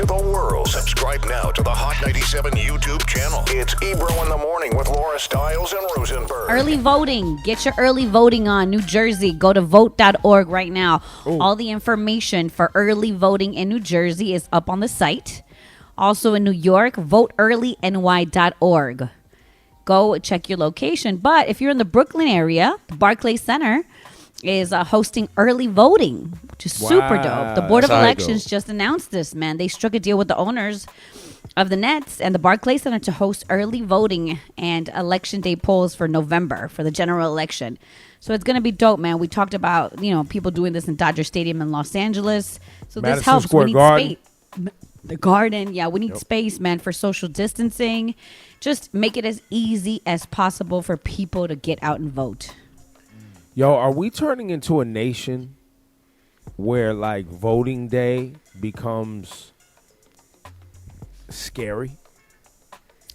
to the world. Subscribe now to the Hot 97 YouTube channel. It's Ebro in the Morning with Laura Stiles and Rosenberg. Early voting. Get your early voting on. New Jersey. Go to vote.org right now. Ooh. All the information for early voting in New Jersey is up on the site. Also in New York, voteearlyny.org. Go check your location. But if you're in the Brooklyn area, the Barclays Center is hosting early voting, which is super dope. The Board of Elections just announced this, man. They struck a deal with the owners of the Nets and the Barclays Center to host early voting and election day polls for November for the general election. So it's going to be dope, man. We talked about, people doing this in Dodger Stadium in Los Angeles. So Madison this helps. Square We need Garden. space. The Garden. Yeah, we need space, man, for social distancing. Just make it as easy as possible for people to get out and vote. Yo, are we turning into a nation where, like, voting day becomes scary?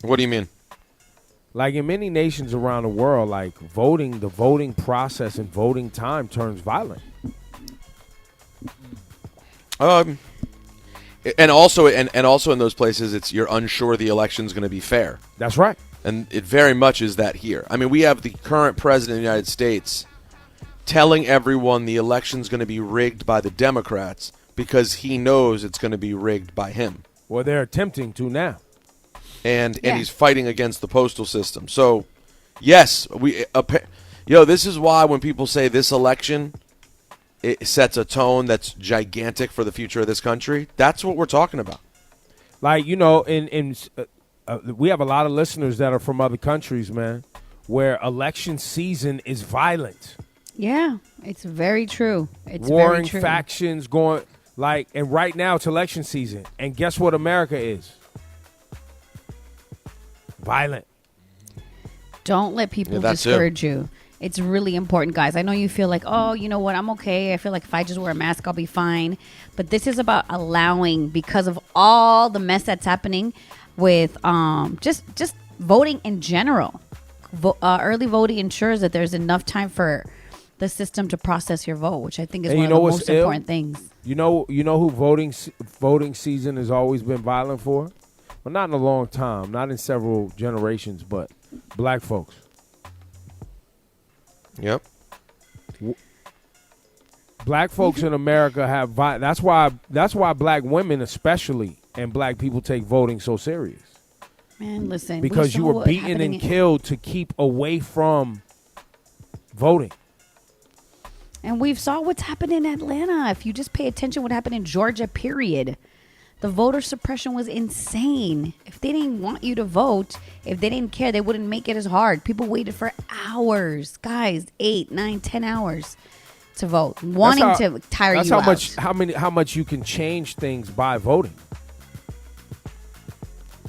What do you mean? Like, in many nations around the world, like, the voting process and voting time turns violent. And also in those places, you're unsure the election's going to be fair. That's right. And it very much is that here. I mean, we have the current president of the United States telling everyone the election's going to be rigged by the Democrats because he knows it's going to be rigged by him. Well, they're attempting to now. And he's fighting against the postal system. So, yes, this is why when people say this election, it sets a tone that's gigantic for the future of this country. That's what we're talking about. Like, we have a lot of listeners that are from other countries, man, where election season is violent. Yeah, it's very true. It's warring very true. factions going, and right now it's election season. And guess what America is? Violent. Don't let people discourage you. It's really important, guys. I know you feel like, oh, you know what, I'm okay. I feel like if I just wear a mask, I'll be fine. But this is about allowing, because of all the mess that's happening with just voting in general. Early voting ensures that there's enough time for the system to process your vote, which I think is one of the most important things. You know who voting season has always been violent for? Well, not in a long time, not in several generations, but black folks. Yep. Black folks in America have that's why black women especially and black people take voting so serious. Man, listen. Because you were beaten and killed to keep away from voting. And we saw what's happened in Atlanta. If you just pay attention what happened in Georgia, period. The voter suppression was insane. If they didn't want you to vote, if they didn't care, they wouldn't make it as hard. People waited for hours. Guys, 8, 9, 10 hours to vote. Wanting to tire you out. That's how much you can change things by voting.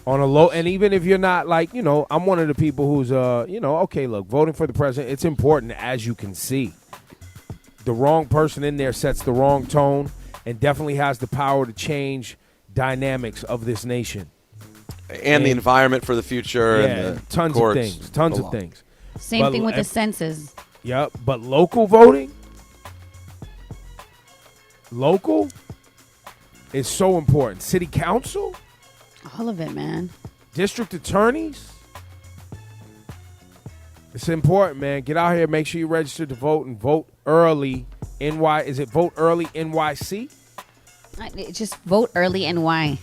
On a low, and even if you're not I'm one of the people who's okay, look, voting for the president, it's important, as you can see. The wrong person in there sets the wrong tone and definitely has the power to change dynamics of this nation. And the environment for the future. Yeah, and the tons of things. Same thing with the census. Yep, but local voting, is so important. City council. All of it, man. District attorneys. It's important, man. Get out here. Make sure you register to vote and vote early. Is it Vote Early NYC? Just Vote Early NY.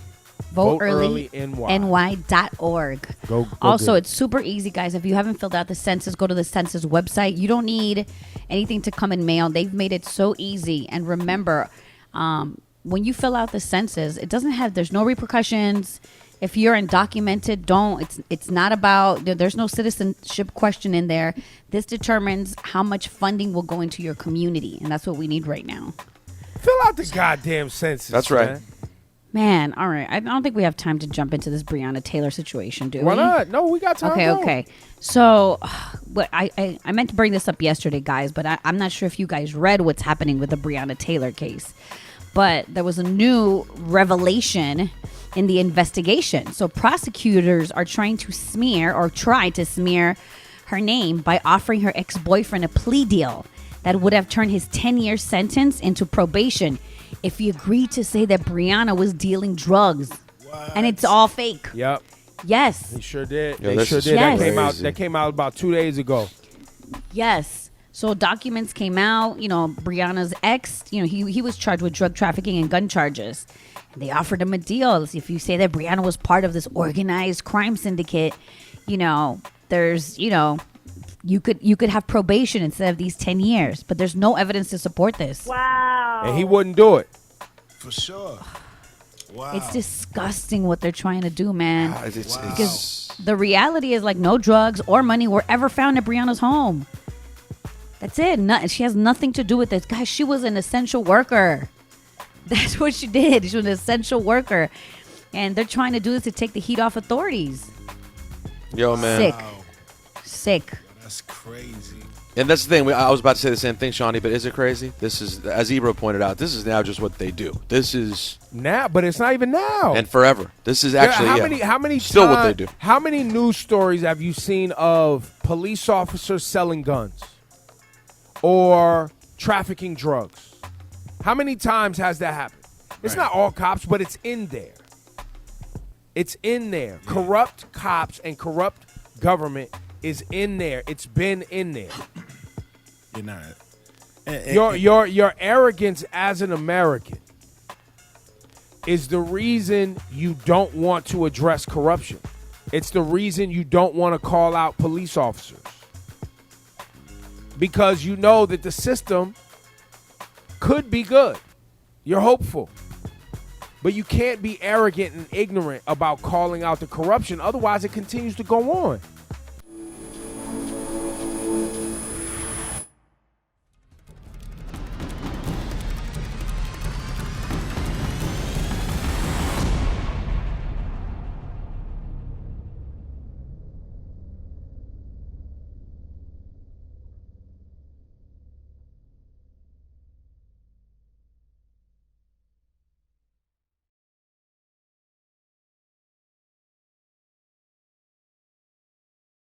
Vote Early NY.org. Go also, it's super easy, guys. If you haven't filled out the census, go to the census website. You don't need anything to come in mail. They've made it so easy. And remember, when you fill out the census, there's no repercussions. If you're undocumented, it's not about, there's no citizenship question in there. This determines how much funding will go into your community. And that's what we need right now. Fill out the goddamn census. That's right. Man, all right. I don't think we have time to jump into this Breonna Taylor situation, do we? Why not? No, we got time. Okay. So, I meant to bring this up yesterday, guys, but I'm not sure if you guys read what's happening with the Breonna Taylor case. But there was a new revelation in the investigation. So prosecutors are try to smear her name by offering her ex-boyfriend a plea deal that would have turned his 10-year sentence into probation if he agreed to say that Breonna was dealing drugs. And it's all fake. Yep. Yes. They sure did. Yo, They sure this is did. Yes. That came out about 2 days ago. Yes. So documents came out. Breonna's ex, he was charged with drug trafficking and gun charges. And they offered him a deal. If you say that Breonna was part of this organized crime syndicate, there's, you could have probation instead of these 10 years. But there's no evidence to support this. Wow. And he wouldn't do it. For sure. Wow. It's disgusting what they're trying to do, man. Because The reality is like no drugs or money were ever found at Breonna's home. That's it. She has nothing to do with this. Guys, she was an essential worker. That's what she did. She was an essential worker. And they're trying to do this to take the heat off authorities. Yo, man. Sick. That's crazy. And that's the thing. I was about to say the same thing, Shawnee, but is it crazy? This is, as Ebro pointed out, this is now just what they do. This is Now, but it's not even now. and forever. This is actually how many still what they do. How many news stories have you seen of police officers selling guns or trafficking drugs? How many times has that happened? It's not all cops, but it's in there. It's in there. Yeah. Corrupt cops and corrupt government is in there. It's been in there. You're not. Your arrogance as an American is the reason you don't want to address corruption. It's the reason you don't want to call out police officers. Because you know that the system could be good. You're hopeful. But you can't be arrogant and ignorant about calling out the corruption. Otherwise, it continues to go on.